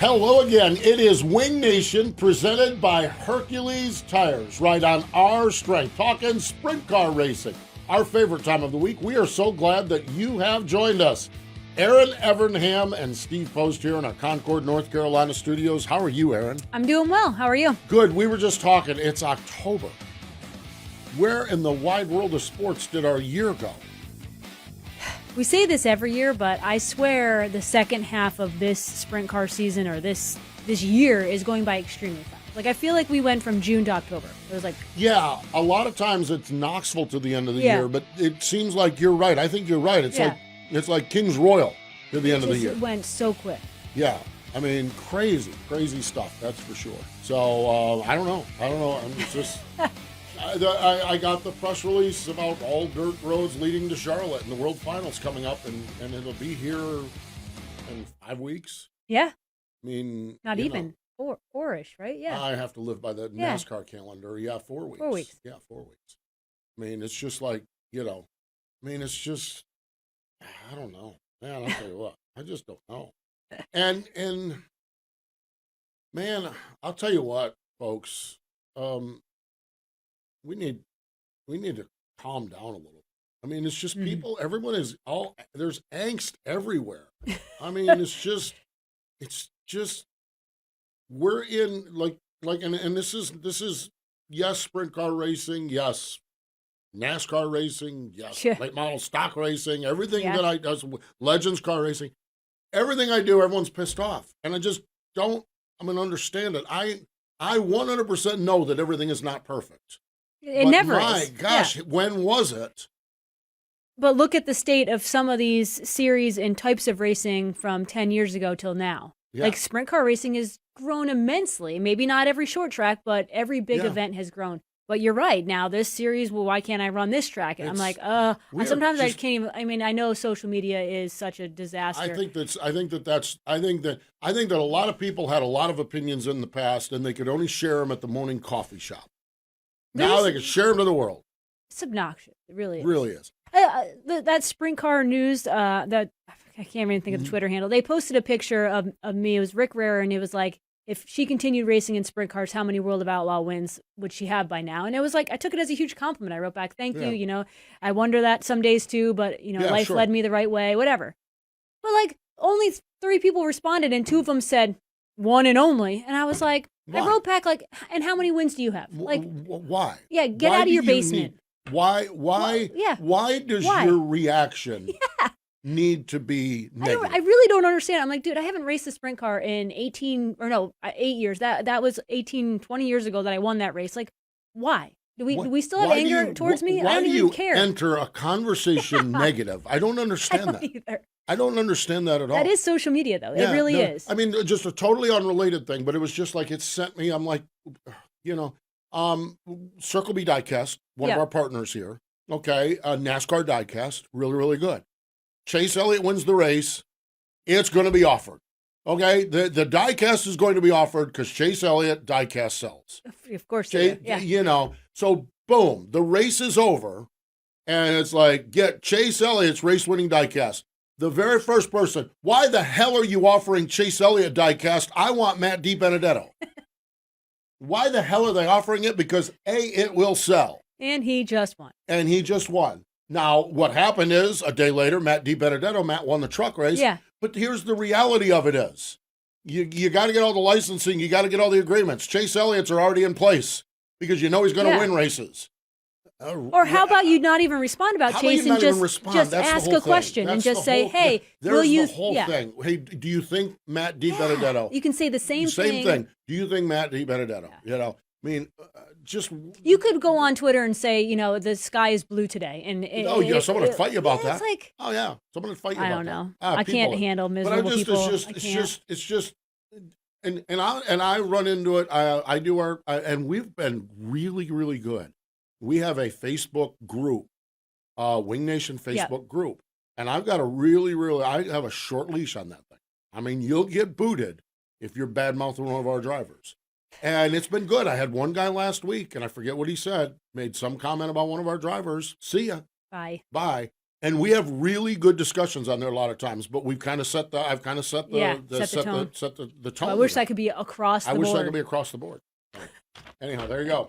Hello again. It is Wing Nation presented by Hercules Tires, right on our strength. Talking sprint car racing, our favorite time of the week. We are so glad that you have joined us. Erin, Evernham, and Steve Post here in our Concord, North Carolina studios. How are you, Erin? I'm doing well. How are you? Good. We were just talking. It's October. Where in the wide world of sports did our year go? We say this every year, but I swear the second half of this sprint car season or this year is going by extremely fast. Like, I feel like we went from June to October. It was like... Yeah, a lot of times it's Knoxville to the end of the year, but it seems like you're right. I think you're right. It's like King's Royal to the end of the year. It went so quick. Yeah. I mean, crazy stuff, that's for sure. So, I don't know. I'm just... I got the press release about all dirt roads leading to Charlotte and the World Finals coming up, and it'll be here in 5 weeks. Yeah. I mean... Not even. Four-ish, right? Yeah. I have to live by the NASCAR calendar. Yeah, 4 weeks. 4 weeks. Yeah, 4 weeks. I mean, it's just like, it's just... I don't know. Man, I'll tell you what. I just don't know. And man, I'll tell you what, folks. We need to calm down a little. I mean, it's just people. Everyone is there's angst everywhere. I mean, it's just we're in like and this is yes, sprint car racing, yes. NASCAR racing, yes. Late model stock racing, everything that I do, Legends car racing, everything I do, everyone's pissed off. And I just don't, understand it. I 100% know that everything is not perfect. It never is. My gosh, when was it? But look at the state of some of these series and types of racing from 10 years ago till now. Yeah. Like, sprint car racing has grown immensely. Maybe not every short track, but every big event has grown. But you're right. Now this series, well, why can't I run this track? And I'm like, sometimes I can't even. I mean, I know social media is such a disaster. I think that a lot of people had a lot of opinions in the past, and they could only share them at the morning coffee shop. Now they can share them to the world. It's obnoxious. It really is. It really is. That sprint car news. That I can't even think of the Twitter handle. They posted a picture of me. It was Rick Rare, and it was like, if she continued racing in sprint cars, how many World of Outlaw wins would she have by now? And it was like, I took it as a huge compliment. I wrote back, thank you. I wonder that some days too, but, life led me the right way, whatever. But, like, only 3 people responded, and 2 of them said, one and only. And I was like, why? I wrote back, like, and how many wins do you have? Like, why? Yeah, get out of your basement. Why does your reaction... need to be negative? I really don't understand. I'm like, dude, I haven't raced a sprint car in 8 years. That was 20 years ago that I won that race. Like, why? Do we still have anger towards me? I don't even care. Why do you enter a conversation negative? I don't understand that. Either. I don't understand that at all. That is social media, though. It really is. I mean, just a totally unrelated thing, but it was just like it sent me. I'm like, Circle B Diecast, one of our partners here. Okay, NASCAR Diecast, really, really good. Chase Elliott wins the race. It's going to be offered. Okay? The diecast is going to be offered because Chase Elliott diecast sells. Of course. So boom, the race is over. And it's like, get Chase Elliott's race-winning diecast. The very first person, why the hell are you offering Chase Elliott diecast? I want Matt DiBenedetto. Why the hell are they offering it? Because it will sell. And he just won. Now, what happened is, a day later, Matt won the truck race. Yeah. But here's the reality of it is, you got to get all the licensing, you got to get all the agreements. Chase Elliott's are already in place because he's going to win races. Or how about you not even respond about Chase and just ask a question and just say, hey, will you... There's the whole thing. Hey, do you think Matt DiBenedetto... You can say the same thing. Do you think Matt DiBenedetto, I mean, you could go on Twitter and say, the sky is blue today. And someone would fight you about that. It's like... Oh, yeah. Someone would fight you about that. I don't know. I can't handle miserable people. It's just... And I run into it. I do and we've been really, really good. We have a Facebook group, Wing Nation Facebook group. And I've got I have a short leash on that thing. I mean, you'll get booted if you're bad-mouthing one of our drivers. And it's been good. I had one guy last week, and I forget what he said, made some comment about one of our drivers. See ya. Bye. And we have really good discussions on there a lot of times, but I've kind of set the tone. I wish I could be across the board. I wish I could be across the board. Anyhow, there you go.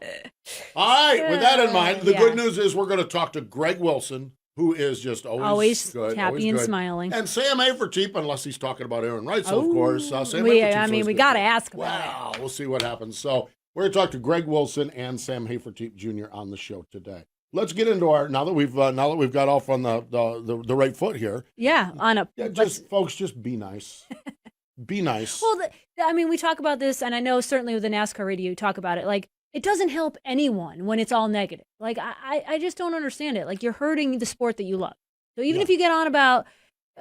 All right, with that in mind, the good news is we're going to talk to Greg Wilson, who is just always good, happy and smiling. And Sam Hafertepe, unless he's talking about Erin Reitzel, of course. We got to ask about it. Wow, we'll see what happens. So we're going to talk to Greg Wilson and Sam Hafertepe Jr. on the show today. Let's get into our now that we've got off on the right foot here. Yeah, folks, just be nice. Be nice. Well, we talk about this, and I know certainly with the NASCAR radio, you talk about it. Like, it doesn't help anyone when it's all negative. Like, I just don't understand it. Like, you're hurting the sport that you love. So even if you get on about,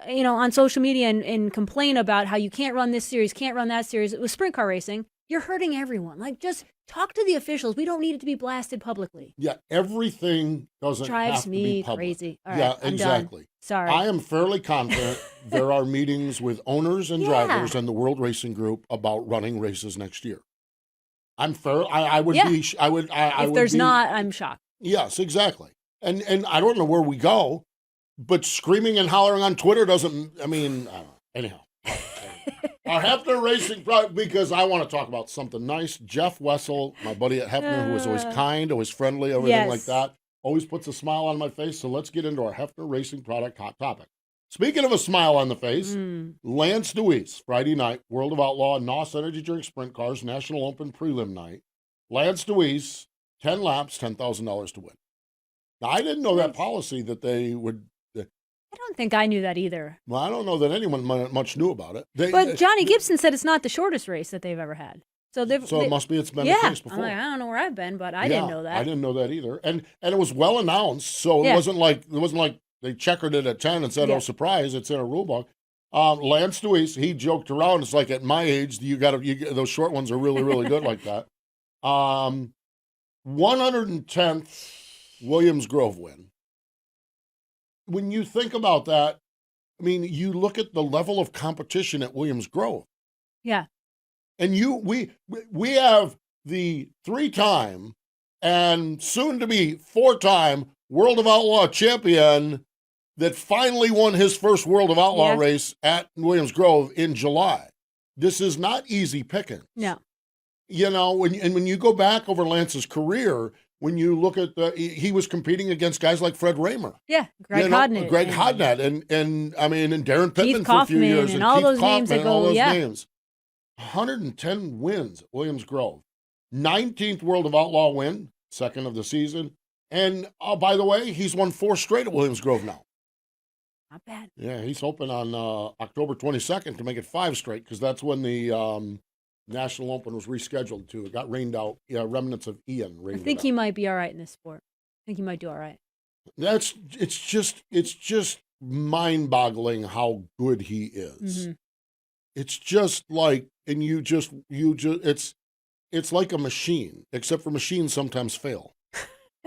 on social media and complain about how you can't run this series, can't run that series with sprint car racing, you're hurting everyone. Like, just talk to the officials. We don't need it to be blasted publicly. Yeah, everything doesn't have to be public. Drives me crazy. All right, yeah, I'm exactly. Done. Sorry. I am fairly confident there are meetings with owners and drivers and the World Racing Group about running races next year. I'm fair. I would be. I would. If there's not, I'm shocked. Yes, exactly. And I don't know where we go, but screaming and hollering on Twitter doesn't. I don't know. Anyhow. Our Hefner Racing product, because I want to talk about something nice. Jeff Wessel, my buddy at Hefner, who is always kind, always friendly, everything like that, always puts a smile on my face. So let's get into our Hefner Racing product hot topic. Speaking of a smile on the face, Lance Deweese, Friday night, World of Outlaw, NOS Energy Drink Sprint Cars, National Open Prelim Night. Lance Deweese, 10 laps, $10,000 to win. Now, I didn't know that policy that they would. I don't think I knew that either. Well, I don't know that anyone much knew about it. But Johnny Gibson said it's not the shortest race that they've ever had. So it must be it's been the case before. I'm like, I don't know where I've been, but I didn't know that. I didn't know that either. And it was well announced, so it wasn't like they checkered it at 10 and said, "Oh, surprise, it's in a rule book." Lance Deweese, he joked around. It's like at my age, those short ones are really, really good like that. 110th Williams Grove win. When you think about that, you look at the level of competition at Williams Grove. Yeah. And we have the 3-time and soon to be 4-time World of Outlaw champion that finally won his first World of Outlaw race at Williams Grove in July. This is not easy pickings. No. When you go back over Lance's career, when you look at he was competing against guys like Fred Raymer. Yeah, Greg Hodnett. And Darren Pittman Keith for a few years. And all Keith those Kaufman names that and all go, those names. 110 wins at Williams Grove. 19th World of Outlaw win, second of the season. And by the way, he's won 4 straight at Williams Grove now. Not bad. Yeah, he's hoping on October 22nd to make it 5 straight, because that's when the National Open was rescheduled to. It got rained out. Yeah, remnants of Ian rained I think he might be all right in this sport. I think he might do all right. It's just mind-boggling how good he is. Mm-hmm. It's just like, and it's like a machine, except for machines sometimes fail.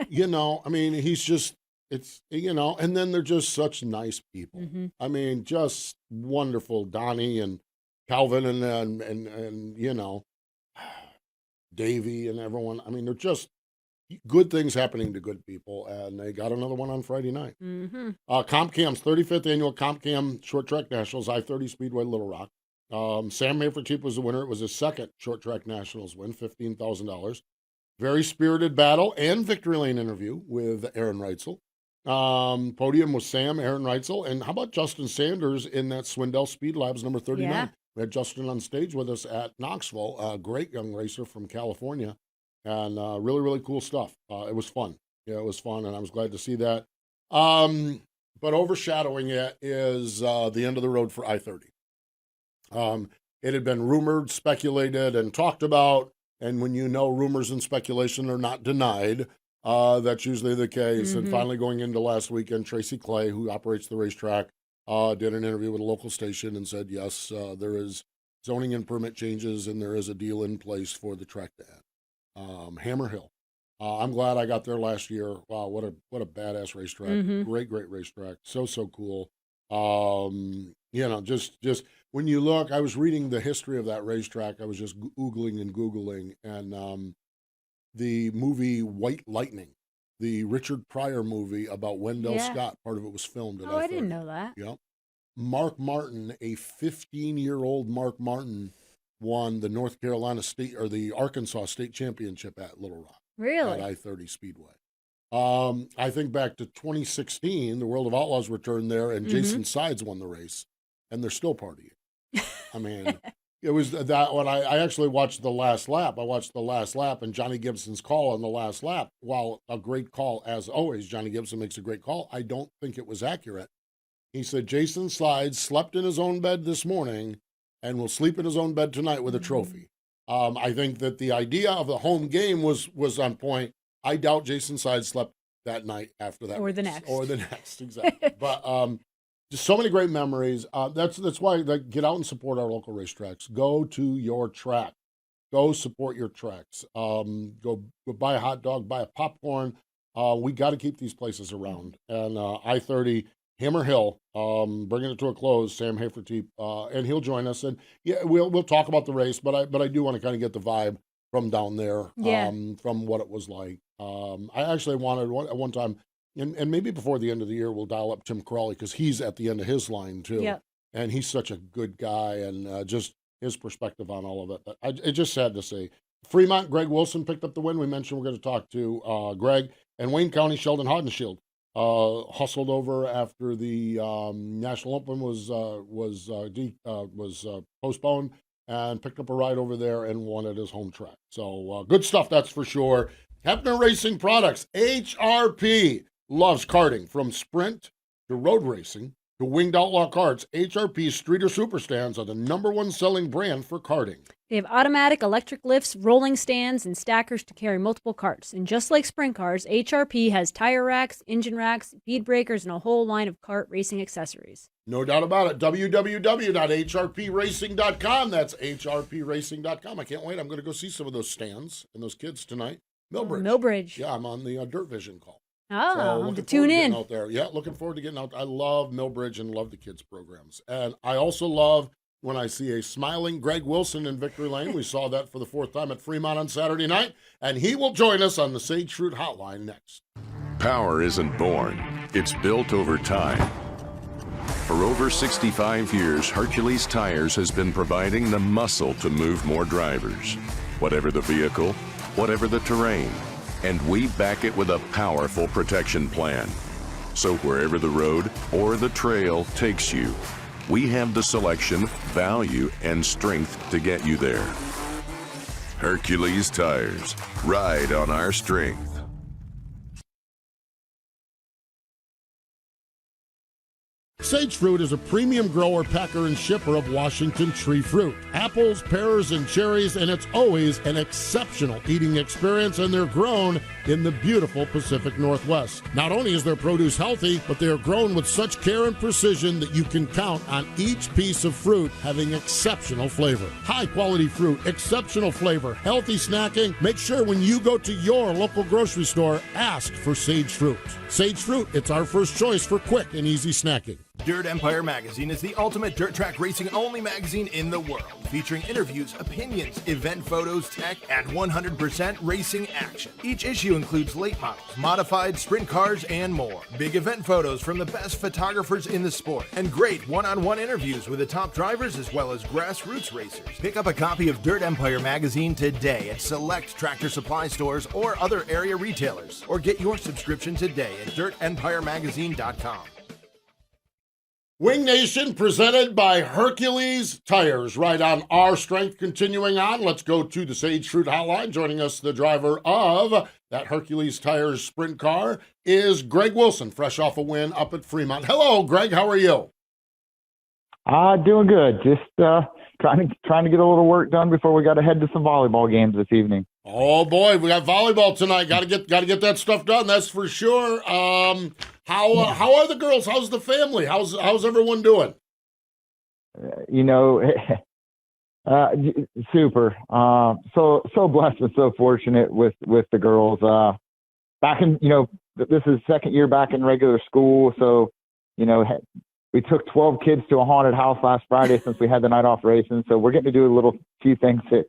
He's just, and then they're just such nice people. Mm-hmm. Just wonderful. Donnie and Calvin and Davey and everyone. They're just good things happening to good people, and they got another one on Friday night. Mm-hmm. Comp Cam's 35th annual Comp Cam Short Track Nationals, I-30 Speedway, Little Rock. Sam Hafertepe was the winner. It was his second Short Track Nationals win, $15,000. Very spirited battle and victory lane interview with Erin Reitzel. Podium was Sam, Erin Reitzel, and how about Justin Sanders in that Swindell Speed Labs number 39? Yeah. We had Justin on stage with us at Knoxville, a great young racer from California, and really, really cool stuff. It was fun. Yeah, it was fun, and I was glad to see that. But overshadowing it is the end of the road for I-30. It had been rumored, speculated, and talked about, and when rumors and speculation are not denied, that's usually the case. Mm-hmm. And finally going into last weekend, Tracy Clay, who operates the racetrack, did an interview with a local station and said, yes, there is zoning and permit changes, and there is a deal in place for the track to end. Hammer Hill. I'm glad I got there last year. Wow, what a badass racetrack. Mm-hmm. Great racetrack. So cool. Just when you look, I was reading the history of that racetrack. I was just Googling, and the movie White Lightning the Richard Pryor movie about Wendell Yeah. Scott. Part of it was filmed at Oh, I I-30. didn't know that. Yep. Mark Martin, a 15-year-old Mark Martin, won the North Carolina State or the Arkansas State Championship at Little Rock Really? at I-30 Speedway. I think back to 2016, the World of Outlaws returned there, and Jason Sides won the race, and they're still partying. I mean, it was that when I actually watched the last lap. I watched the last lap and Johnny Gibson's call on the last lap. While a great call, as always, Johnny Gibson makes a great call, I don't think it was accurate. He said Jason Sides slept in his own bed this morning and will sleep in his own bed tonight with a trophy. I think that the idea of the home game was on point. I doubt Jason Sides slept that night after that. Or the race. next. Or the next, exactly. But just so many great memories. That's why get out and support our local racetracks. Go to your track. Go support your tracks. Go buy a hot dog, buy a popcorn. We got to keep these places around. And I-30, Hammer Hill, bringing it to a close, Sam Hafertepe, and he'll join us. And yeah, we'll talk about the race, but I do want to kind of get the vibe from down there, from what it was like. I actually wanted at one time, and maybe before the end of the year, we'll dial up Tim Crawley because he's at the end of his line too. Yep. And he's such a good guy, and just his perspective on all of it. But it's just sad to see. Fremont, Greg Wilson picked up the win. We mentioned we're going to talk to Greg. And Wayne County, Sheldon Hodenshield hustled over after the National Open was postponed, and picked up a ride over there and won at his home track. So good stuff, that's for sure. Hefner Racing Products, HRP, loves karting. From sprint to road racing to winged outlaw karts, HRP Streeter Superstands are the #1 selling brand for karting. They have automatic electric lifts, rolling stands, and stackers to carry multiple carts. And just like sprint cars, HRP has tire racks, engine racks, bead breakers, and a whole line of kart racing accessories. No doubt about it. www.hrpracing.com. That's hrpracing.com. I can't wait. I'm going to go see some of those stands and those kids tonight. Millbridge. Yeah, I'm on the Dirt Vision call. Oh, to tune in. Out there. Yeah, looking forward to getting out. I love Millbridge and love the kids programs. And I also love when I see a smiling Greg Wilson in Victory Lane. We saw that for the 4th time at Fremont on Saturday night, and he will join us on the Sage Fruit Hotline next. Power isn't born, it's built over time. For over 65 years, Hercules Tires has been providing the muscle to move more drivers. Whatever the vehicle, whatever the terrain, and we back it with a powerful protection plan. So wherever the road or the trail takes you, we have the selection, value, and strength to get you there. Hercules Tires. Ride on our strength. Sage Fruit is a premium grower, packer, and shipper of Washington tree fruit. Apples, pears, and cherries, and it's always an exceptional eating experience, and they're grown in the beautiful Pacific Northwest. Not only is their produce healthy, but they are grown with such care and precision that you can count on each piece of fruit having exceptional flavor. High-quality fruit, exceptional flavor, healthy snacking. Make sure when you go to your local grocery store, ask for Sage Fruit. Sage Fruit, it's our first choice for quick and easy snacking. Dirt Empire Magazine is the ultimate dirt track racing only magazine in the world, featuring interviews, opinions, event photos, tech, and 100% racing action. Each issue includes late models, modified sprint cars, and more. Big event photos from the best photographers in the sport, and great one-on-one interviews with the top drivers as well as grassroots racers. Pick up a copy of Dirt Empire Magazine today at select Tractor Supply stores or other area retailers, or get your subscription today at dirtempiremagazine.com. Wing Nation presented by Hercules Tires. Right on our strength. Continuing on, let's go to the Sage Fruit Hotline. Joining us, the driver of that Hercules Tires sprint car is Greg Wilson, fresh off a win up at Fremont. Hello, Greg. How are you? Doing good. Just trying to get a little work done before we got to head to some volleyball games this evening. Oh boy, we got volleyball tonight. Got to get that stuff done. That's for sure. How are the girls? How's the family? How's everyone doing? Super. So blessed and so fortunate with the girls. Back in this is second year back in regular school, so we took 12 kids to a haunted house last Friday since we had the night off racing. So we're getting to do a few things that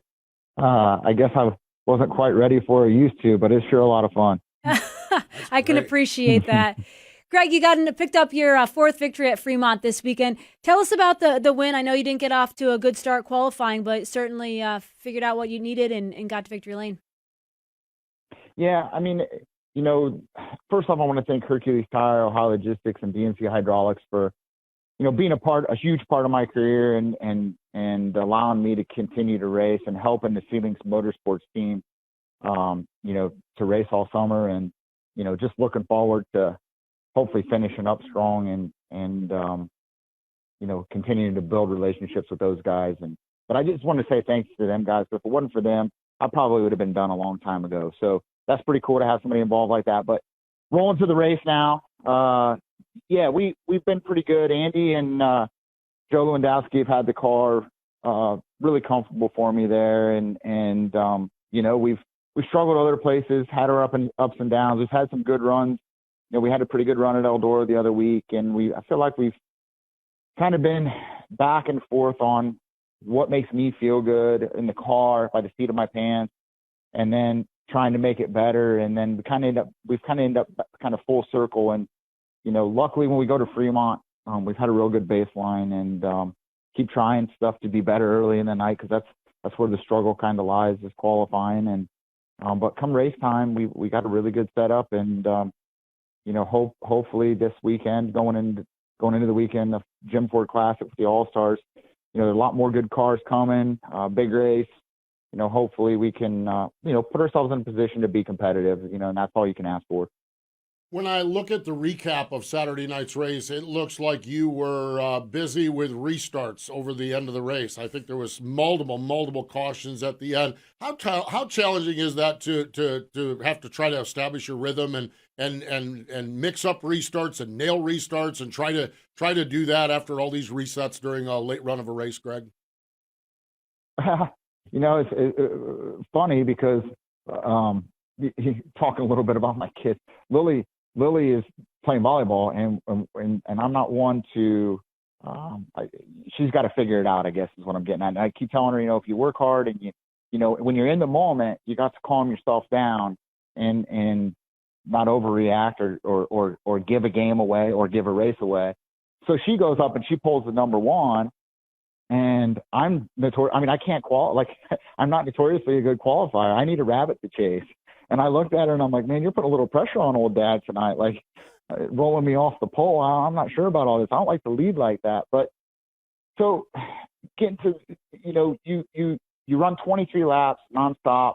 I guess I wasn't quite ready for or used to, but it's sure a lot of fun. That's I can appreciate that. Greg, you picked up your fourth victory at Fremont this weekend. Tell us about the win. I know you didn't get off to a good start qualifying, but certainly figured out what you needed and got to victory lane. Yeah, I mean, first off, I want to thank Hercules Tire, Ohio Logistics, and BNC Hydraulics for, being a huge part of my career and allowing me to continue to race and helping the Ceilings Motorsports team, to race all summer and, just looking forward to hopefully finishing up strong and continuing to build relationships with those guys. But I just want to say thanks to them guys. If it wasn't for them, I probably would have been done a long time ago. So that's pretty cool to have somebody involved like that. But rolling to the race now, we've been pretty good. Andy and Joe Lewandowski have had the car really comfortable for me there, and we've struggled other places, had our ups and downs. We've had some good runs. We had a pretty good run at Eldora the other week, and I feel like we've kind of been back and forth on what makes me feel good in the car by the seat of my pants, and then trying to make it better. And then we've ended up full circle. And, luckily when we go to Fremont, we've had a real good baseline and keep trying stuff to be better early in the night, because that's where the struggle kind of lies, is qualifying. And but come race time, we got a really good setup, and hopefully this weekend, going into the weekend, the Jim Ford Classic with the All-Stars, there's a lot more good cars coming, big race. Hopefully we can, put ourselves in a position to be competitive, and that's all you can ask for. When I look at the recap of Saturday night's race, it looks like you were busy with restarts over the end of the race. I think there was multiple cautions at the end. How challenging is that to have to try to establish your rhythm and mix up restarts and nail restarts and try to do that after all these resets during a late run of a race, Greg? It's funny because talking a little bit about my kids, Lily is playing volleyball, and I'm not one to. She's got to figure it out, I guess, is what I'm getting at. And I keep telling her, if you work hard and when you're in the moment, you got to calm yourself down and not overreact or give a game away or give a race away. So she goes up and she pulls the number one. And I'm I can't I'm not notoriously a good qualifier. I need a rabbit to chase. And I looked at her and I'm like, man, you're putting a little pressure on old dad tonight, like rolling me off the pole. I'm not sure about all this. I don't like to lead like that. But so getting to, you run 23 laps nonstop,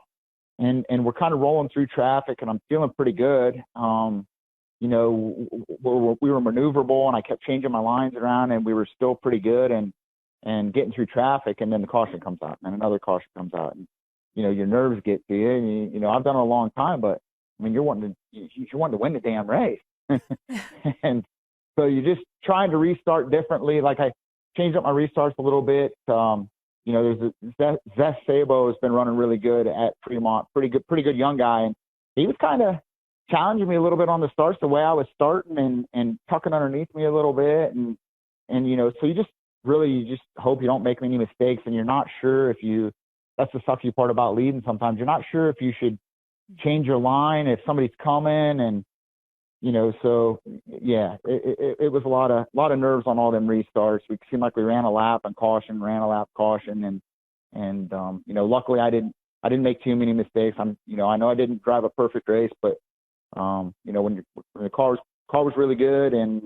and we're kind of rolling through traffic, and I'm feeling pretty good. We were maneuverable, and I kept changing my lines around, and we were still pretty good. And getting through traffic, and then the caution comes out, and another caution comes out, and your nerves get to you. And I've done it a long time, but I mean, you're wanting to win the damn race, and so you're just trying to restart differently. Like, I changed up my restarts a little bit. There's Zeth Sabo has been running really good at Fremont, pretty good young guy, and he was kind of challenging me a little bit on the starts, the way I was starting and tucking underneath me a little bit, and so you just hope you don't make any mistakes, and you're not sure that's the sucky part about leading. Sometimes you're not sure if you should change your line if somebody's coming, and so yeah, it was a lot of nerves on all them restarts. We seemed like we ran a lap caution, and luckily I didn't make too many mistakes. I know I didn't drive a perfect race, but when the car was really good, and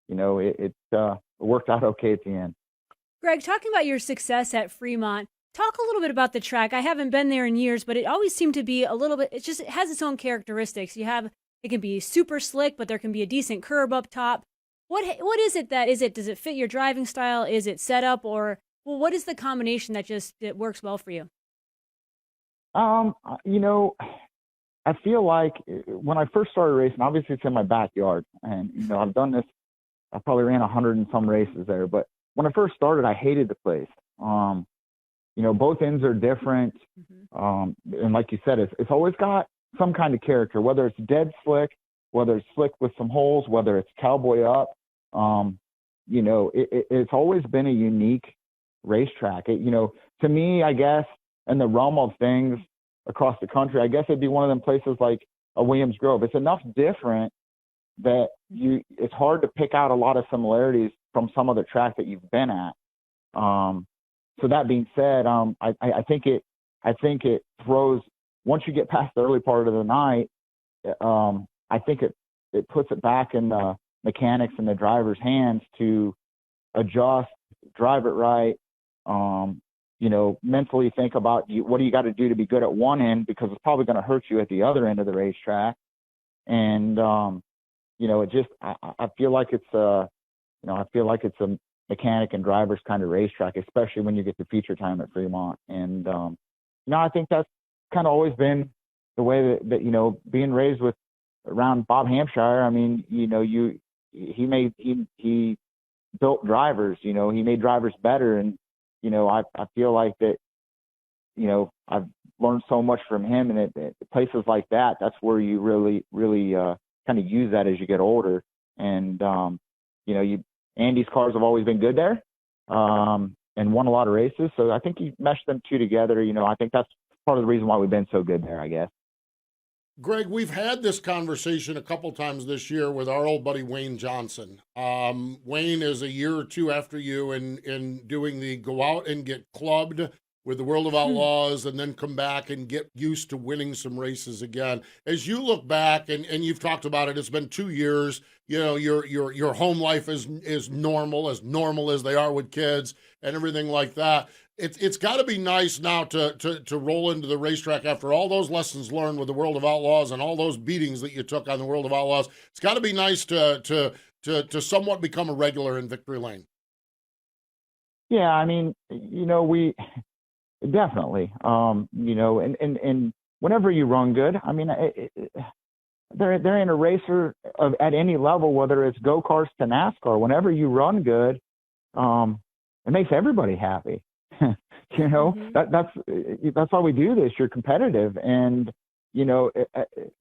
it worked out okay at the end. Greg, talking about your success at Fremont, talk a little bit about the track. I haven't been there in years, but it always seemed to be a little bit, it has its own characteristics. It can be super slick, but there can be a decent curb up top. What is it does it fit your driving style? Is it set up, or what is the combination that works well for you? I feel like when I first started racing, obviously it's in my backyard, and I've done this. I probably ran 100 and some races there, but when I first started, I hated the place. Both ends are different. Mm-hmm. And like you said, it's always got some kind of character, whether it's dead slick, whether it's slick with some holes, whether it's cowboy up. It's always been a unique racetrack. To me, I guess, in the realm of things across the country, I guess it'd be one of them places like a Williams Grove. It's enough different that it's hard to pick out a lot of similarities from some other track that you've been at. So that being said, I think it throws, once you get past the early part of the night, I think it puts it back in the mechanics and the driver's hands to adjust, drive it right, mentally think about what do you got to do to be good at one end, because it's probably going to hurt you at the other end of the racetrack. And, I feel like it's a mechanic and driver's kind of racetrack, especially when you get to feature time at Fremont. And, I think that's kind of always been the way that being raised around Bob Hampshire. I mean, he built drivers, he made drivers better. And, I feel like that, I've learned so much from him, and at places like that, that's where you really, really, kind of use that as you get older. And, Andy's cars have always been good there, and won a lot of races. So I think you mesh them two together. I think that's part of the reason why we've been so good there, I guess. Greg, we've had this conversation a couple times this year with our old buddy Wayne Johnson. Wayne is a year or two after you in doing the go out and get clubbed with the World of Outlaws and then come back and get used to winning some races again. As you look back, and you've talked about it, it's been 2 years, your home life is normal as they are with kids and everything like that. It's got to be nice now to roll into the racetrack after all those lessons learned with the World of Outlaws and all those beatings that you took on the World of Outlaws. It's got to be nice to somewhat become a regular in Victory Lane. Yeah, I mean, we definitely, and whenever you run good, I mean, they're in a racer at any level, whether it's go-karts to NASCAR. Whenever you run good, it makes everybody happy. That's why we do this. You're competitive. And,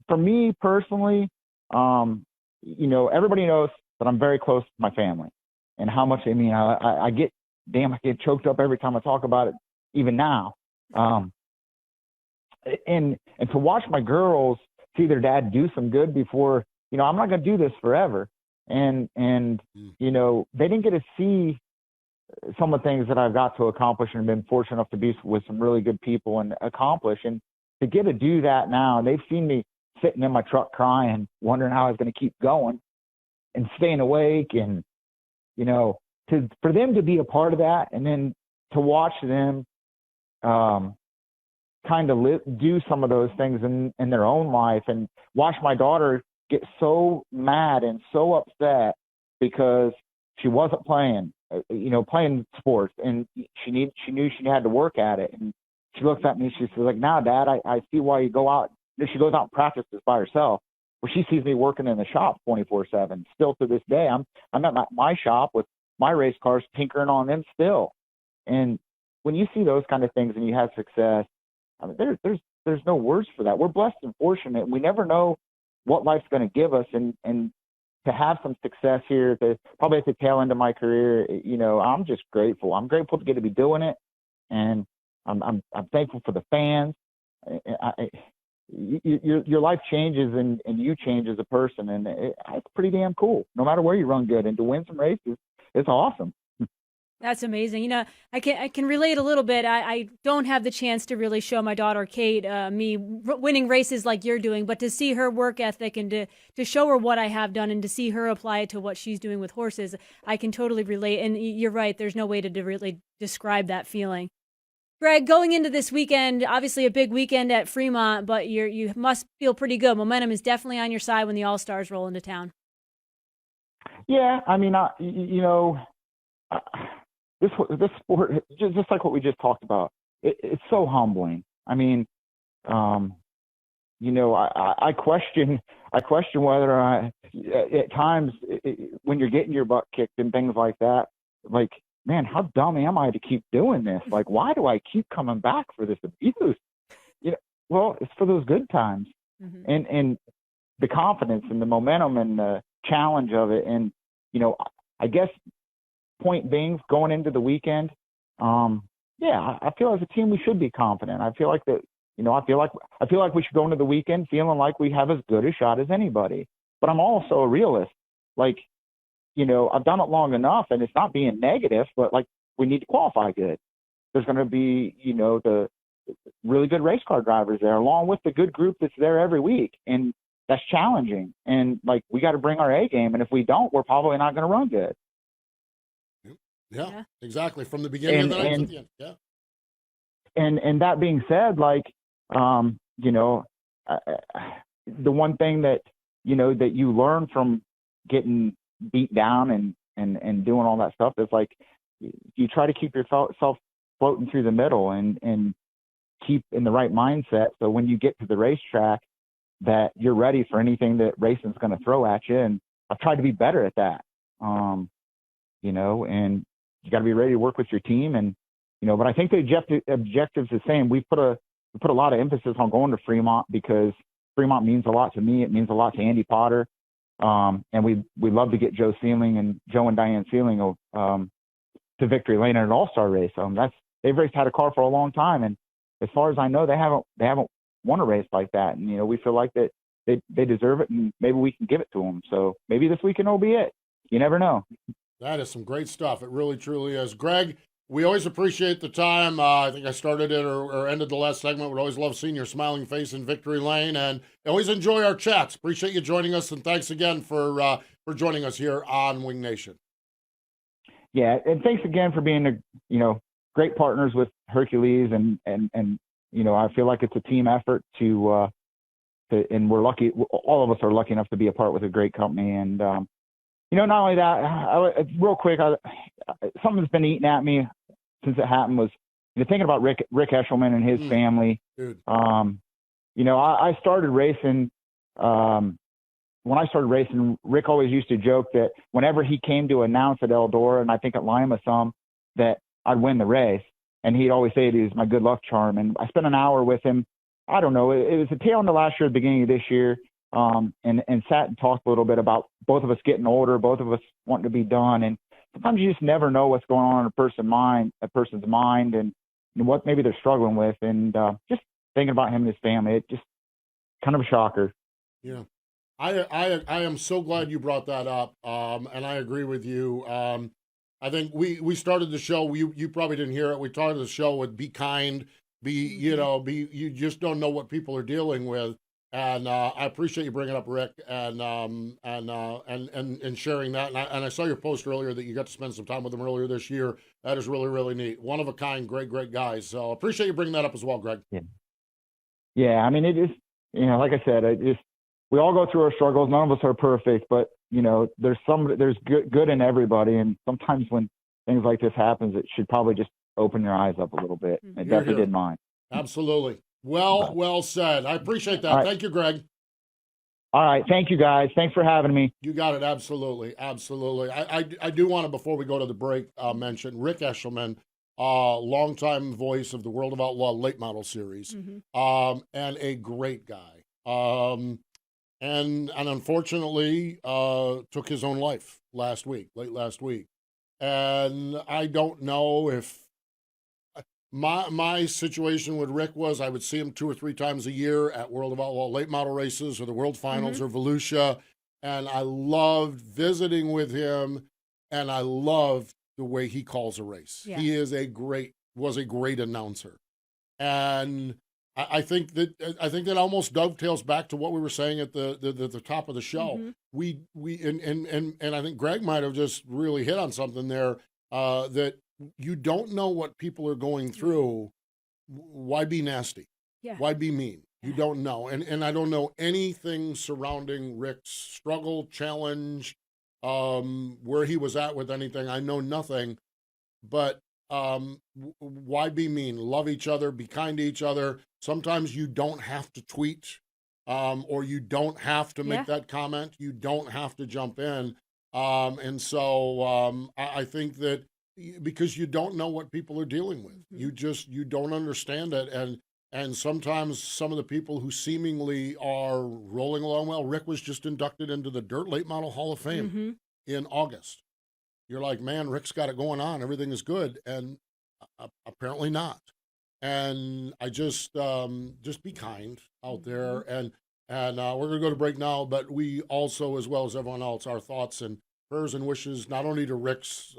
for me personally, everybody knows that I'm very close to my family and how much they mean. I get choked up every time I talk about it, even now. And to watch my girls see their dad do some good before, I'm not going to do this forever. And they didn't get to see some of the things that I've got to accomplish and been fortunate enough to be with some really good people and accomplish. And to get to do that now, they've seen me sitting in my truck crying, wondering how I was going to keep going and staying awake. And, for them to be a part of that, and then to watch them kind of do some of those things in their own life, and watch my daughter get so mad and so upset because she wasn't playing sports, and she knew she had to work at it. And she looks at me, she says, like, now, Dad, I see why you go out. She goes out and practices by herself. Well, she sees me working in the shop 24/7. Still to this day, I'm at my shop with my race cars, tinkering on them still. And when you see those kind of things and you have success, I mean, there's no words for that. We're blessed and fortunate. We never know what life's going to give us, and to have some success here, probably at the tail end of my career, I'm just grateful. I'm grateful to get to be doing it, and I'm thankful for the fans. Your life changes, and you change as a person, and it's pretty damn cool. No matter where you run good, and to win some races, it's awesome. That's amazing. I can relate a little bit. I don't have the chance to really show my daughter Kate me winning races like you're doing, but to see her work ethic and to show her what I have done and to see her apply it to what she's doing with horses, I can totally relate. And you're right. There's no way to really describe that feeling. Greg, going into this weekend, obviously a big weekend at Fremont, but you must feel pretty good. Momentum is definitely on your side when the All-Stars roll into town. Yeah, I mean, this sport, just like what we just talked about, it's so humbling. I mean, I question whether at times when you're getting your butt kicked and things like that, like, man, how dumb am I to keep doing this? Like, why do I keep coming back for this abuse? Well, it's for those good times. Mm-hmm. And the confidence and the momentum and the challenge of it. And, I guess point being, going into the weekend, I feel as a team we should be confident. I feel like that, I feel like we should go into the weekend feeling like we have as good a shot as anybody. But I'm also a realist. Like, I've done it long enough, and it's not being negative, but like we need to qualify good. There's going to be, the really good race car drivers there, along with the good group that's there every week, and that's challenging. And like we got to bring our A game, and if we don't, we're probably not going to run good. Yeah, exactly. From the beginning of the night to the end. Yeah. And that being said, like, the one thing that, that you learn from getting beat down and doing all that stuff is like, you try to keep yourself floating through the middle and keep in the right mindset. So when you get to the racetrack, that you're ready for anything that racing's going to throw at you. And I've tried to be better at that. And you got to be ready to work with your team. And, but I think the objective's the same. We put a lot of emphasis on going to Fremont because Fremont means a lot to me. It means a lot to Andy Potter. And we love to get Joe and Diane Sealing to victory lane in an all-star race. They've had a car for a long time. And as far as I know, they haven't won a race like that. And, we feel like that they deserve it, and maybe we can give it to them. So maybe this weekend will be it. You never know. That is some great stuff. It really, truly is. Greg, we always appreciate the time. I think I started it or ended the last segment. We'd always love seeing your smiling face in victory lane, and always enjoy our chats. Appreciate you joining us, and thanks again for joining us here on Wing Nation. Yeah, and thanks again for being great partners with Hercules, and I feel like it's a team effort and we're lucky. All of us are lucky enough to be a part with a great company, and not only that, real quick, something that's been eating at me since it happened was thinking about Rick Eshelman and his family. Dude. I started racing. When I started racing, Rick always used to joke that whenever he came to announce at Eldora, and I think at Lima some, that I'd win the race. And he'd always say it was my good luck charm. And I spent an hour with him. I don't know. It was a tail end of last year, the beginning of this year. And sat and talked a little bit about both of us getting older, both of us wanting to be done. And sometimes you just never know what's going on in a person's mind and what maybe they're struggling with. And just thinking about him and his family, it just kind of a shocker. Yeah. I am so glad you brought that up. And I agree with you. I think we started the show. You probably didn't hear it. We started the show with be kind, you just don't know what people are dealing with. And I appreciate you bringing up Rick and sharing that. And I saw your post earlier that you got to spend some time with him earlier this year. That is really, really neat. One of a kind, great guys. So appreciate you bringing that up as well, Greg. Yeah. I mean, it is, like I said, we all go through our struggles. None of us are perfect, but there's good in everybody. And sometimes when things like this happens, it should probably just open your eyes up a little bit. It definitely did mine. Absolutely. Well said. I appreciate that. Right. Thank you, Greg. All right. Thank you, guys. Thanks for having me. You got it. Absolutely. I do want to, before we go to the break, mention Rick Eshelman, longtime voice of the World of Outlaw late model series, and a great guy. And unfortunately, took his own life late last week. And I don't know if my situation with Rick was I would see him 2 or 3 times a year at World of Outlaw late model races or the World Finals or Volusia. And I loved visiting with him, and I loved the way he calls a race. Yeah. He was a great announcer. And I think that almost dovetails back to what we were saying at the top of the show. We and I think Greg might have just really hit on something there, that you don't know what people are going through. Why be nasty? Yeah. Why be mean? You don't know. And I don't know anything surrounding Rick's struggle, challenge, where he was at with anything. I know nothing, but why be mean? Love each other, be kind to each other. Sometimes you don't have to tweet, or you don't have to make that comment. You don't have to jump in. And so I think that because you don't know what people are dealing with, you don't understand it. And sometimes some of the people who seemingly are rolling along well, Rick was just inducted into the Dirt Late Model Hall of Fame in August. You're like, man, Rick's got it going on. Everything is good. And apparently not. And I just be kind out there. And we're going to go to break now, but we also, as well as everyone else, our thoughts and prayers and wishes, not only to Rick's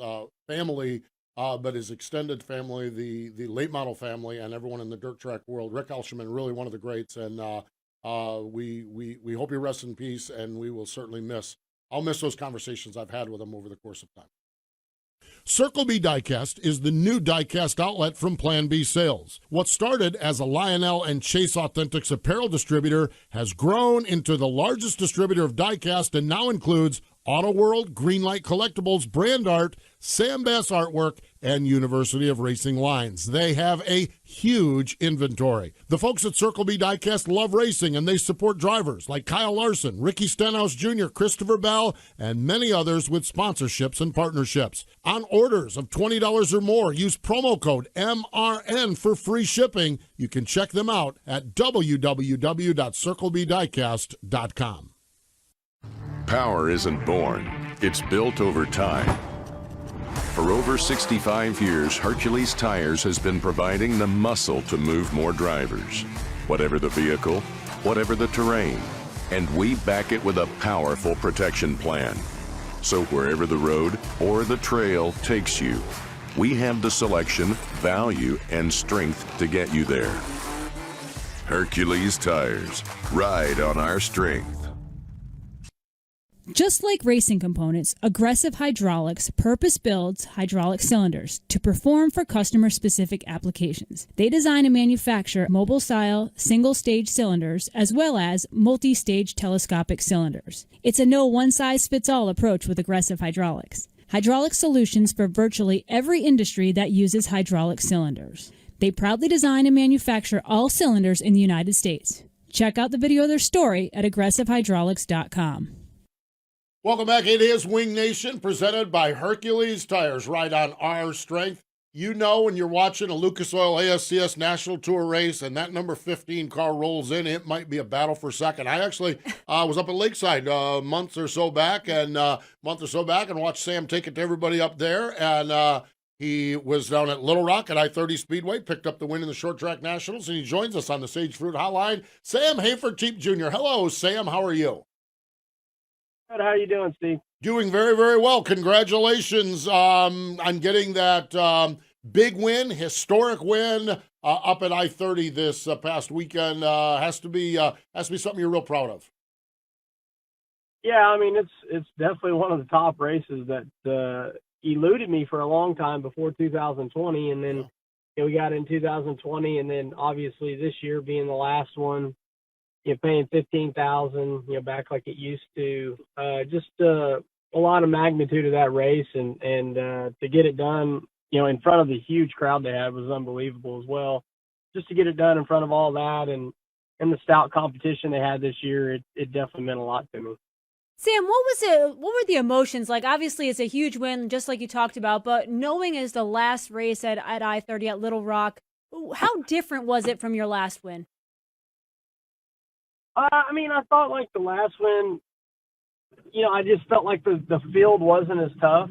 family, but his extended family, the late model family, and everyone in the dirt track world. Rick Elsherman, really one of the greats, and we hope he rests in peace, and we will certainly I'll miss those conversations I've had with him over the course of time. Circle B Diecast is the new diecast outlet from Plan B Sales. What started as a Lionel and Chase Authentics apparel distributor has grown into the largest distributor of diecast and now includes Auto World, Greenlight Collectibles, Brand Art, Sam Bass Artwork, and University of Racing Lines. They have a huge inventory. The folks at Circle B Diecast love racing, and they support drivers like Kyle Larson, Ricky Stenhouse Jr., Christopher Bell, and many others with sponsorships and partnerships. On orders of $20 or more, use promo code MRN for free shipping. You can check them out at www.circlebdiecast.com. Power isn't born, it's built over time. For over 65 years, Hercules Tires has been providing the muscle to move more drivers. Whatever the vehicle, whatever the terrain. And we back it with a powerful protection plan. So wherever the road or the trail takes you, we have the selection, value, and strength to get you there. Hercules Tires. Ride on our strength. Just like racing components, Aggressive Hydraulics purpose-builds hydraulic cylinders to perform for customer-specific applications. They design and manufacture mobile-style, single-stage cylinders as well as multi-stage telescopic cylinders. It's a no one-size-fits-all approach with Aggressive Hydraulics. Hydraulic solutions for virtually every industry that uses hydraulic cylinders. They proudly design and manufacture all cylinders in the United States. Check out the video of their story at aggressivehydraulics.com. Welcome back. It is Wing Nation, presented by Hercules Tires. Right on our strength. You know, when you're watching a Lucas Oil ASCS National Tour race and that number 15 car rolls in, it might be a battle for second. I actually was up at Lakeside a month or so back and watched Sam take it to everybody up there. And he was down at Little Rock at I-30 Speedway, picked up the win in the Short Track Nationals, and he joins us on the Sage Fruit Hotline. Sam Hafertepe Jr. Hello, Sam. How are you? Good. How are you doing, Steve? Doing very, very well. Congratulations on getting that big win, historic win up at I-30 this past weekend. Has to be something you're real proud of. Yeah, I mean it's definitely one of the top races that eluded me for a long time before 2020, and then we got in 2020, and then obviously this year being the last one. Paying $15,000, back like it used to. Just a lot of magnitude of that race, and to get it done, in front of the huge crowd they had was unbelievable as well. Just to get it done in front of all that and the stout competition they had this year, it definitely meant a lot to me. Sam, what were the emotions like? Obviously, it's a huge win, just like you talked about, but knowing it's the last race at I-30 at Little Rock, how different was it from your last win? I thought like the last one, I just felt like the field wasn't as tough,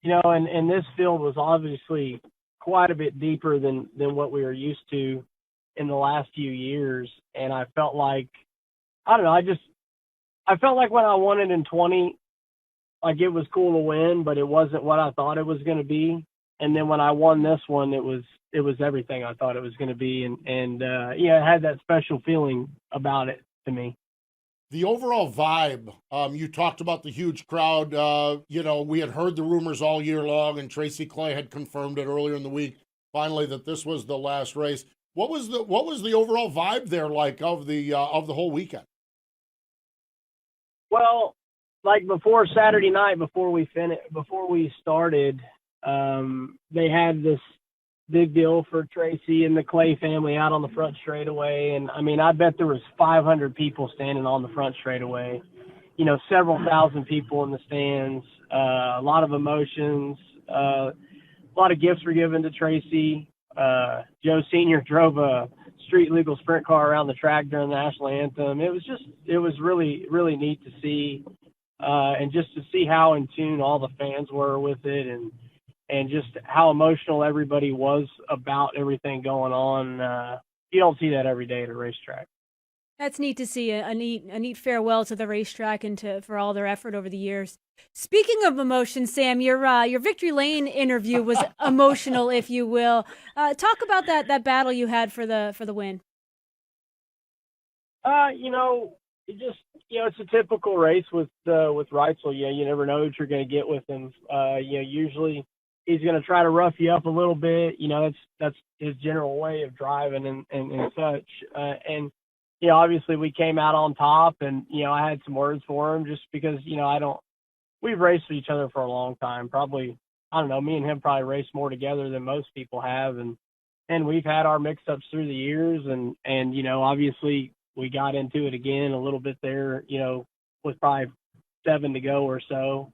and this field was obviously quite a bit deeper than what we were used to in the last few years. And I felt like, I don't know, I felt like when I won it in 20, like it was cool to win, but it wasn't what I thought it was going to be. And then when I won this one, it was everything I thought it was going to be. And it had that special feeling about it to me. The overall vibe, you talked about the huge crowd. We had heard the rumors all year long, and Tracy Clay had confirmed it earlier in the week, finally, that this was the last race. What was the overall vibe there like of the whole weekend? Well, like before Saturday night, before we started, they had this big deal for Tracy and the Clay family out on the front straightaway. And I bet there was 500 people standing on the front straightaway, several thousand people in the stands, a lot of emotions, a lot of gifts were given to Tracy. Joe Sr. drove a street legal sprint car around the track during the national anthem. It was really, really neat to see, and just to see how in tune all the fans were with it. And and just how emotional everybody was about everything going on. You don't see that every day at a racetrack. That's neat to see, a neat farewell to the racetrack and for all their effort over the years. Speaking of emotion, Sam, your Victory Lane interview was emotional, if you will. Talk about that battle you had for the win. It just, it's a typical race with Reitzel. You never know what you're going to get with him. Usually he's going to try to rough you up a little bit. That's his general way of driving and such. Obviously we came out on top, and, I had some words for him just because, we've raced with each other for a long time. Probably, I don't know, me and him probably raced more together than most people have. And we've had our mix-ups through the years, and obviously we got into it again a little bit there, with probably 7 to go or so.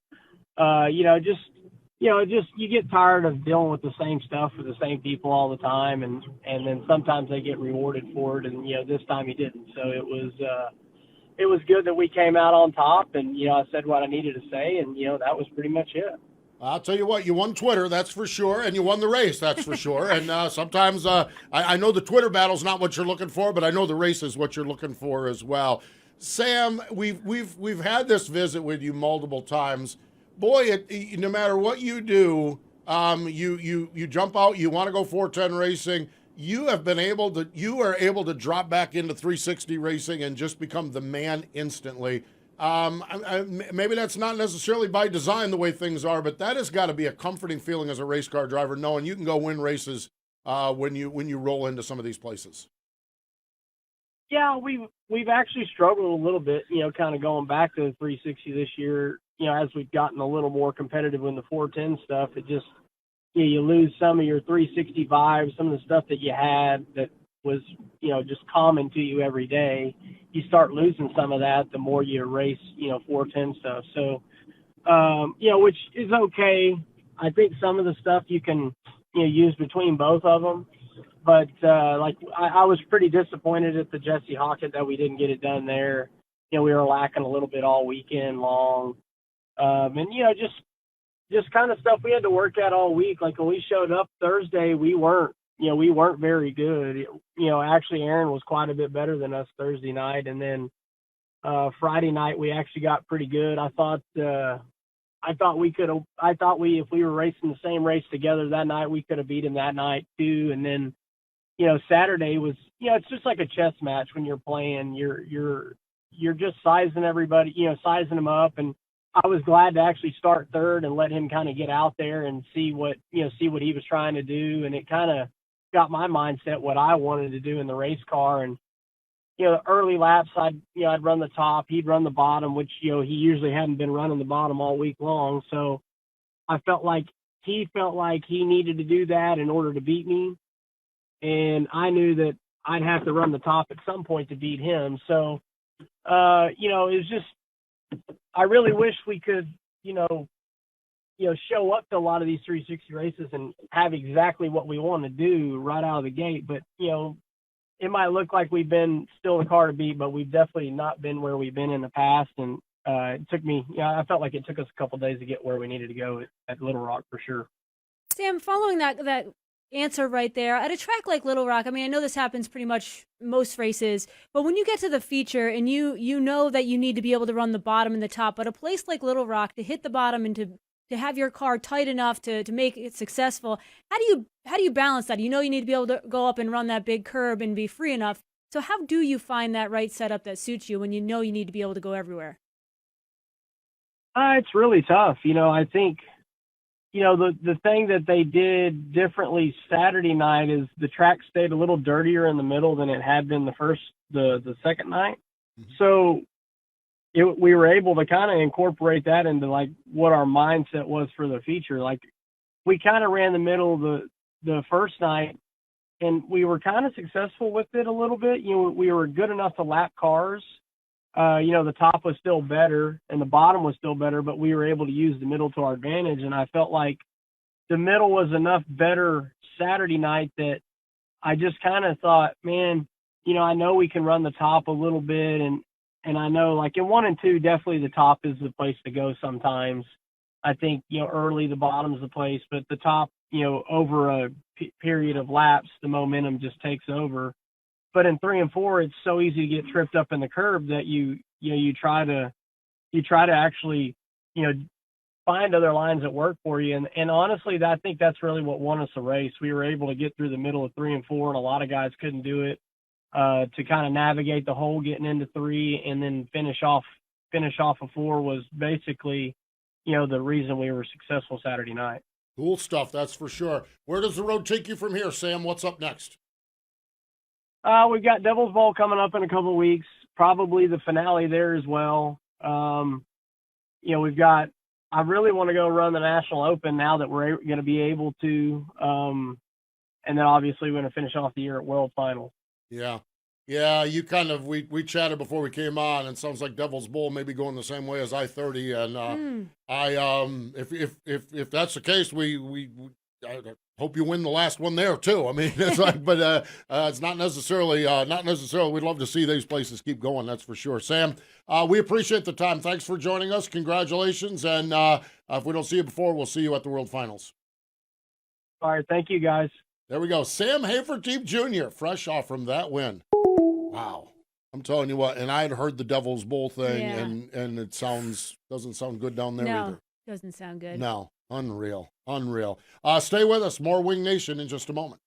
You get tired of dealing with the same stuff with the same people all the time, and then sometimes they get rewarded for it, and this time he didn't. So it was good that we came out on top, and I said what I needed to say, and that was pretty much it. I'll tell you what, you won Twitter, that's for sure, and you won the race, that's for sure. And sometimes I know the Twitter battle's not what you're looking for, but I know the race is what you're looking for as well. Sam, we've had this visit with you multiple times. Boy, no matter what you do, you jump out, you want to go 410 racing. You are able to drop back into 360 racing and just become the man instantly. Maybe that's not necessarily by design the way things are, but that has got to be a comforting feeling as a race car driver, knowing you can go win races when you roll into some of these places. Yeah, we've actually struggled a little bit, kind of going back to the 360 this year. As we've gotten a little more competitive in the 410 stuff, it just, you lose some of your 360 vibes, some of the stuff that you had that was, just common to you every day. You start losing some of that the more you race, 410 stuff. So, which is okay. I think some of the stuff you can, use between both of them. But, I was pretty disappointed at the Jesse Hockett that we didn't get it done there. We were lacking a little bit all weekend long. And, just kind of stuff we had to work at all week. Like when we showed up Thursday, we weren't very good. Actually Erin was quite a bit better than us Thursday night. And then, Friday night, we actually got pretty good. I thought if we were racing the same race together that night, we could have beat him that night too. And then, Saturday was, it's just like a chess match when you're playing. You're just sizing everybody, sizing them up. And I was glad to actually start third and let him kind of get out there and see what he was trying to do. And it kind of got my mindset what I wanted to do in the race car. And, the early laps, I'd run the top, he'd run the bottom, which, he usually hadn't been running the bottom all week long. So I felt like he needed to do that in order to beat me. And I knew that I'd have to run the top at some point to beat him. So, it was just, I really wish we could, show up to a lot of these 360 races and have exactly what we want to do right out of the gate. But, it might look like we've been still the car to beat, but we've definitely not been where we've been in the past. And it took me, I felt like it took us a couple of days to get where we needed to go at Little Rock for sure. Sam, following that answer right there, at a track like Little Rock, I mean, I know this happens pretty much most races, but when you get to the feature and you know that you need to be able to run the bottom and the top, but a place like Little Rock, to hit the bottom and to have your car tight enough to make it successful, how do you balance that? You need to be able to go up and run that big curb and be free enough. So how do you find that right setup that suits you when you need to be able to go everywhere? It's really tough. I think, the thing that they did differently Saturday night is the track stayed a little dirtier in the middle than it had been the second night. Mm-hmm. So we were able to kind of incorporate that into like what our mindset was for the feature. Like we kind of ran the middle the first night, and we were kind of successful with it a little bit. We were good enough to lap cars. The top was still better and the bottom was still better, but we were able to use the middle to our advantage. And I felt like the middle was enough better Saturday night that I just kind of thought, man, I know we can run the top a little bit. And I know like in 1 and 2, definitely the top is the place to go sometimes. I think, early the bottom's the place, but the top, over a period of laps, the momentum just takes over. But in 3 and 4, it's so easy to get tripped up in the curb that you try to actually, find other lines that work for you. And honestly, I think that's really what won us a race. We were able to get through the middle of 3 and 4, and a lot of guys couldn't do it, to kind of navigate the hole getting into 3 and then finish off a 4 was basically, the reason we were successful Saturday night. Cool stuff, that's for sure. Where does the road take you from here, Sam? What's up next? We've got Devil's Bowl coming up in a couple of weeks, probably the finale there as well. I really want to go run the National Open now that we're going to be able to. And then obviously we're going to finish off the year at World Finals. Yeah. Yeah, you kind of, we chatted before we came on, and it sounds like Devil's Bowl may be going the same way as I-30, and if that's the case, I hope you win the last one there too. I mean, it's like, but it's not necessarily. We'd love to see these places keep going. That's for sure. Sam, we appreciate the time. Thanks for joining us. Congratulations, and if we don't see you before, we'll see you at the World Finals. All right, thank you guys. There we go. Sam Hafertepe Jr. fresh off from that win. Wow. I'm telling you what, and I had heard the Devil's Bowl thing, and it doesn't sound good down there either. Doesn't sound good. No, unreal. Stay with us. More Wing Nation in just a moment.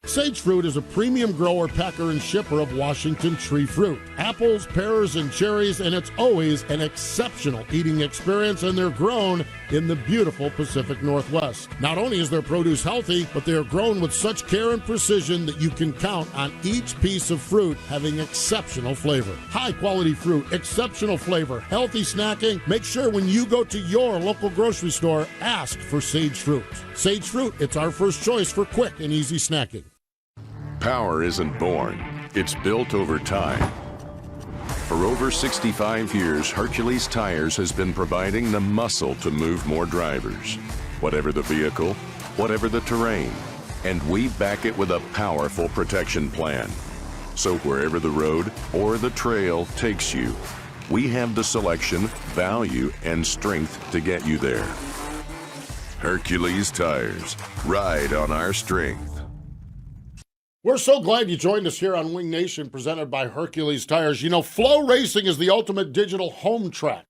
Sage Fruit is a premium grower, packer, and shipper of Washington tree fruit. Apples, pears, and cherries, and it's always an exceptional eating experience, and they're grown in the beautiful Pacific Northwest. Not only is their produce healthy, but they are grown with such care and precision that you can count on each piece of fruit having exceptional flavor. High-quality fruit, exceptional flavor, healthy snacking. Make sure when you go to your local grocery store, ask for Sage Fruit. Sage Fruit, it's our first choice for quick and easy snacking. Power isn't born, it's built over time. For over 65 years, Hercules Tires has been providing the muscle to move more drivers. Whatever the vehicle, whatever the terrain. And we back it with a powerful protection plan. So wherever the road or the trail takes you, we have the selection, value, and strength to get you there. Hercules Tires. Ride on our strength. We're so glad you joined us here on Wing Nation, presented by Hercules Tires. You know, Flow Racing is the ultimate digital home track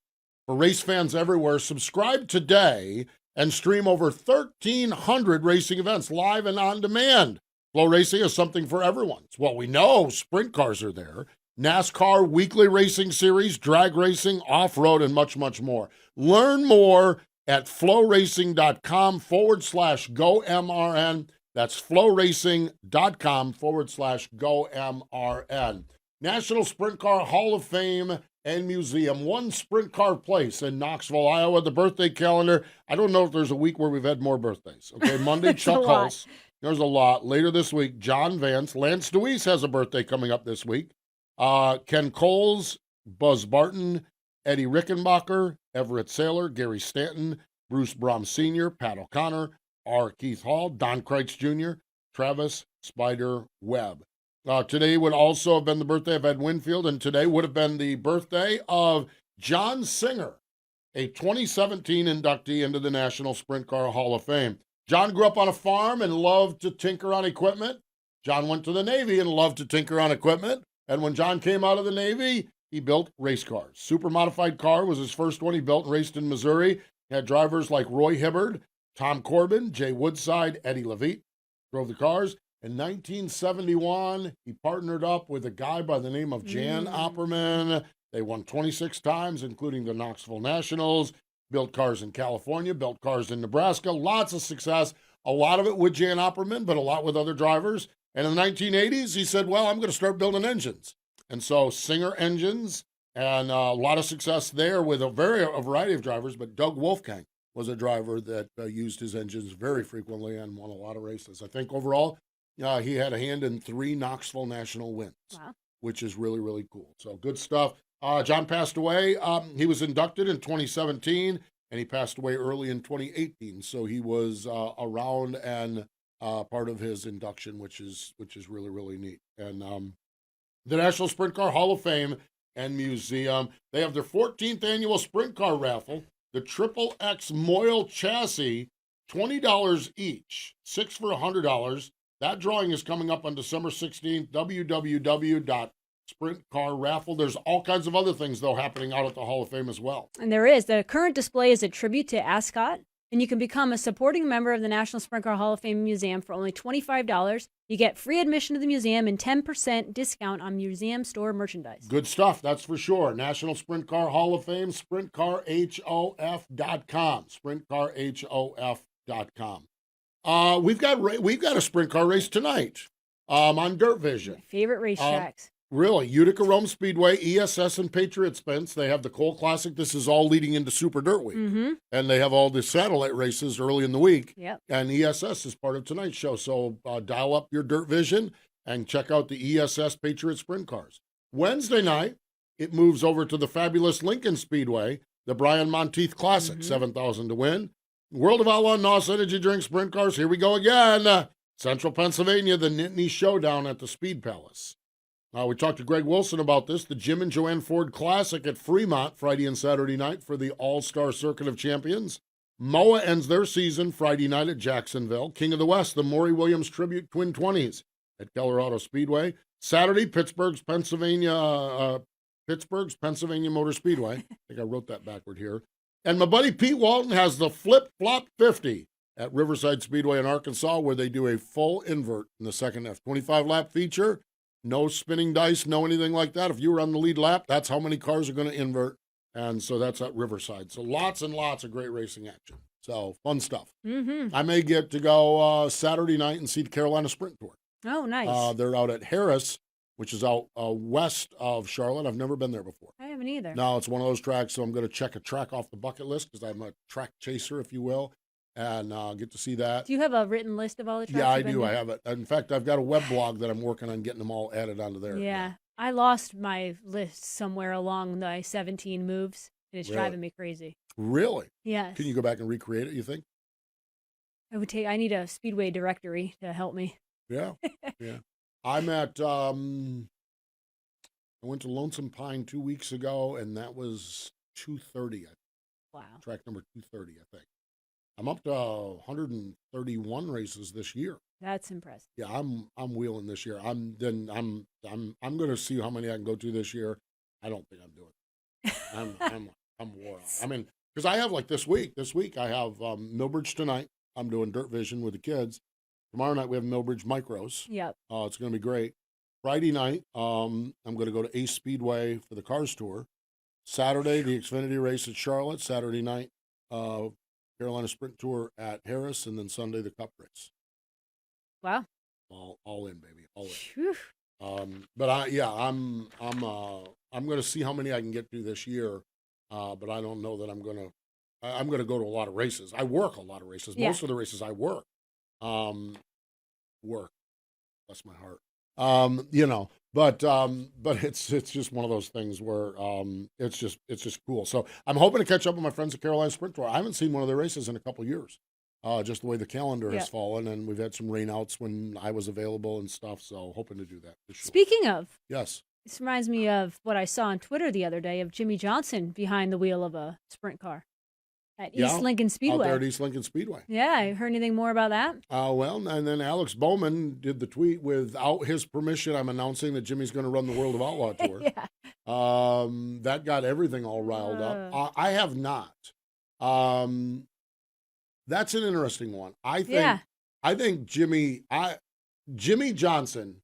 for race fans everywhere. Subscribe today and stream over 1,300 racing events live and on demand. Flow Racing is something for everyone. Well, we know sprint cars are there, NASCAR weekly racing series, drag racing, off-road, and much, much more. Learn more at flowracing.com/GoMRN. That's flowracing.com/GoMRN. National Sprint Car Hall of Fame and Museum, one sprint car place in Knoxville, Iowa. The birthday calendar, I don't know if there's a week where we've had more birthdays. Okay, Monday, Chuck Hulse. There's a lot. Later this week, John Vance. Lance Deweese has a birthday coming up this week. Ken Coles, Buzz Barton, Eddie Rickenbacker, Everett Saylor, Gary Stanton, Bruce Brahm Sr., Pat O'Connor, R. Keith Hall, Don Kreitz Jr., Travis Spider Webb. Today would also have been the birthday of Ed Winfield, and today would have been the birthday of John Singer, a 2017 inductee into the National Sprint Car Hall of Fame. John grew up on a farm and loved to tinker on equipment. John went to the Navy and loved to tinker on equipment. And when John came out of the Navy, he built race cars. Super modified car was his first one he built and raced in Missouri. He had drivers like Roy Hibbard, Tom Corbin, Jay Woodside, Eddie Levitt drove the cars. In 1971, he partnered up with a guy by the name of Jan Opperman. They won 26 times, including the Knoxville Nationals, built cars in California, built cars in Nebraska, lots of success, a lot of it with Jan Opperman, but a lot with other drivers. And in the 1980s, he said, well, I'm going to start building engines. And so Singer Engines, and a lot of success there with a variety of drivers, but Doug Wolfgang was a driver that used his engines very frequently and won a lot of races. I think overall, he had a hand in 3 Knoxville National wins, which is really, really cool. So good stuff. John passed away. He was inducted in 2017, and he passed away early in 2018. So he was around and part of his induction, which is really, really neat. And the National Sprint Car Hall of Fame and Museum, they have their 14th annual sprint car raffle the Triple X Moyle chassis, $20 each, 6 for $100. That drawing is coming up on December 16th, www.sprintcarraffle. There's all kinds of other things, though, happening out at the Hall of Fame as well. And there is. The current display is a tribute to Ascot, and you can become a supporting member of the National Sprint Car Hall of Fame Museum for only $25. You get free admission to the museum and 10% discount on museum store merchandise. Good stuff, that's for sure. National Sprint Car Hall of Fame, sprintcarhof.com. Sprintcarhof.com. We've got a sprint car race tonight on Dirt Vision. My favorite racetracks. Really, Utica Rome Speedway, ESS, and Patriot Spence. They have the Cole Classic. This is all leading into Super Dirt Week. Mm-hmm. And they have all the satellite races early in the week. Yep. And ESS is part of tonight's show. So dial up your Dirt Vision and check out the ESS Patriot Sprint Cars. Wednesday night, it moves over to the fabulous Lincoln Speedway, the Brian Monteith Classic, $7,000 to win. World of Outlaw NOS Energy Drink Sprint Cars. Here we go again. Central Pennsylvania, the Nittany Showdown at the Speed Palace. We talked to Greg Wilson about this, the Jim and Joanne Ford Classic at Fremont Friday and Saturday night for the All-Star Circuit of Champions. MOA ends their season Friday night at Jacksonville. King of the West, the Maury Williams Tribute Twin 20s at Keller Auto Speedway. Saturday, Pittsburgh's Pennsylvania Motor Speedway. I think I wrote that backward here. And my buddy Pete Walton has the Flip Flop 50 at Riverside Speedway in Arkansas, where they do a full invert in the second half. 25-lap feature. No spinning dice, no anything like that. If you were on the lead lap, that's how many cars are going to invert. And so that's at Riverside. So lots and lots of great racing action. So fun stuff. Mm-hmm. I may get to go Saturday night and see the Carolina Sprint Tour. Oh, nice. They're out at Harris, which is out west of Charlotte. I've never been there before. I haven't either. No, it's one of those tracks, so I'm going to check a track off the bucket list because I'm a track chaser, if you will, and get to see that. Do you have a written list of all the tracks? Yeah, I you've been do. to? I have it. In fact, I've got a web blog that I'm working on getting them all added onto there. Yeah. I lost my list somewhere along the 17 moves, and it's Really? driving me crazy. Really? Yes. Can you go back and recreate it, you think? I need a Speedway directory to help me. Yeah. Yeah. I'm at, I went to Lonesome Pine 2 weeks ago, and that was 230. Wow. Track number 230, I think. I'm up to 131 races this year. That's impressive. Yeah, I'm wheeling this year. I'm going to see how many I can go to this year. I don't think I'm doing it. I'm wore out. I mean, because I have like this week. This week I have Millbridge tonight. I'm doing Dirt Vision with the kids. Tomorrow night we have Millbridge Micros. Yep. It's going to be great. Friday night, I'm going to go to Ace Speedway for the Cars Tour. Saturday, the Xfinity race at Charlotte. Saturday night, Carolina Sprint Tour at Harris, and then Sunday the Cup race. Wow. All in, baby, all in. Whew. But I'm going to see how many I can get to this year. But I don't know that I'm going to go to a lot of races. I work a lot of races. Yeah. Most of the races I work. Work. Bless my heart. But it's just one of those things where it's just cool. So I'm hoping to catch up with my friends at Carolina Sprint Tour. I haven't seen one of their races in a couple of years. Just the way the calendar has fallen, and we've had some rainouts when I was available and stuff. So hoping to do that for sure. Speaking of, Yes. this reminds me of what I saw on Twitter the other day of Jimmy Johnson behind the wheel of a sprint car at East Lincoln Speedway. Out there at East Lincoln Speedway. Yeah, you heard anything more about that? Well, and then Alex Bowman did the tweet, without his permission, I'm announcing that Jimmy's going to run the World of Outlaw Tour. Yeah. That got everything all riled up. I have not. That's an interesting one. I think Jimmy Johnson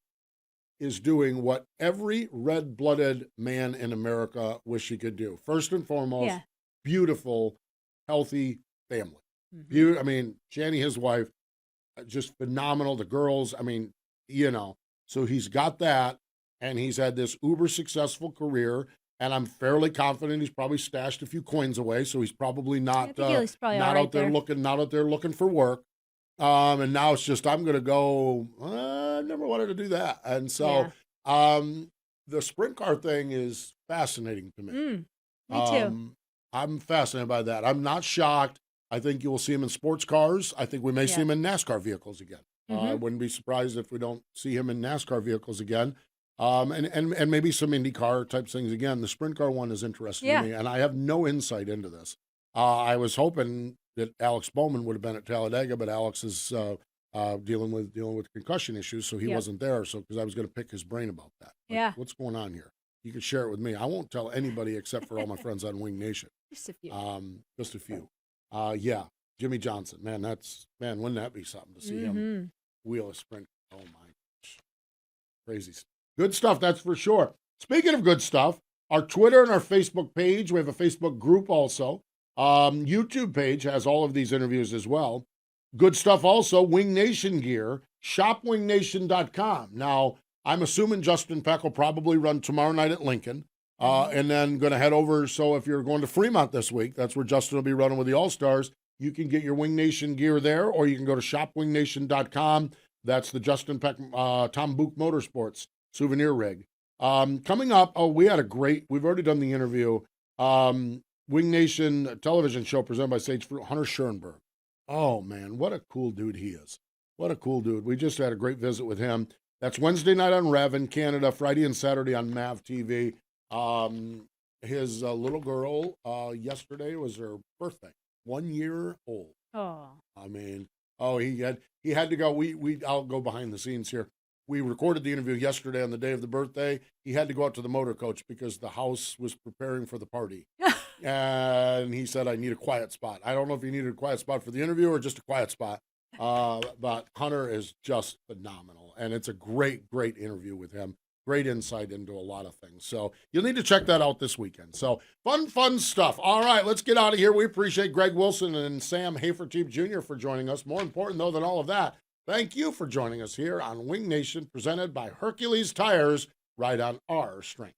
is doing what every red-blooded man in America wish he could do. First and foremost, beautiful, healthy family. I mean, Shani, his wife, just phenomenal. The girls, I mean, so he's got that, and he's had this uber successful career, and I'm fairly confident he's probably stashed a few coins away, so he's probably not out there looking for work. And now it's just, I'm going to go, I never wanted to do that. And so the sprint car thing is fascinating to me. Me too. I'm fascinated by that. I'm not shocked. I think you will see him in sports cars. I think we may see him in NASCAR vehicles again. I wouldn't be surprised if we don't see him in NASCAR vehicles again. And maybe some IndyCar type things again. The sprint car one is interesting to me, and I have no insight into this. I was hoping that Alex Bowman would have been at Talladega, but Alex is dealing with concussion issues, so he wasn't there. So because I was going to pick his brain about that. What's going on here? You can share it with me. I won't tell anybody except for all my friends on Wing Nation. Just a few. Just a few. Jimmy Johnson. Man, wouldn't that be something to see him wheel a sprint? Oh my gosh. Crazy stuff. Good stuff, that's for sure. Speaking of good stuff, our Twitter and our Facebook page, we have a Facebook group also. YouTube page has all of these interviews as well. Good stuff also, Wing Nation gear, shopwingnation.com. Now, I'm assuming Justin Peck will probably run tomorrow night at Lincoln, and then going to head over. So if you're going to Fremont this week, that's where Justin will be running with the All-Stars. You can get your Wing Nation gear there, or you can go to shopwingnation.com. That's the Justin Peck, Tom Book Motorsports souvenir rig. Coming up, we've already done the interview. Wing Nation television show presented by Sage Fruit, Hunter Schoenberg. Oh, man, what a cool dude he is. What a cool dude. We just had a great visit with him. That's Wednesday night on Rev in Canada, Friday and Saturday on MAV TV. His little girl, yesterday was her birthday, 1 year old. Oh. I mean, he had to go. I'll go behind the scenes here. We recorded the interview yesterday on the day of the birthday. He had to go out to the motor coach because the house was preparing for the party. And he said, I need a quiet spot. I don't know if he needed a quiet spot for the interview or just a quiet spot. But Hunter is just phenomenal. And it's a great, great interview with him. Great insight into a lot of things. So you'll need to check that out this weekend. So fun stuff. All right, let's get out of here. We appreciate Greg Wilson and Sam Hafertepe Jr. for joining us. More important, though, than all of that, thank you for joining us here on Wing Nation, presented by Hercules Tires, right on our strength.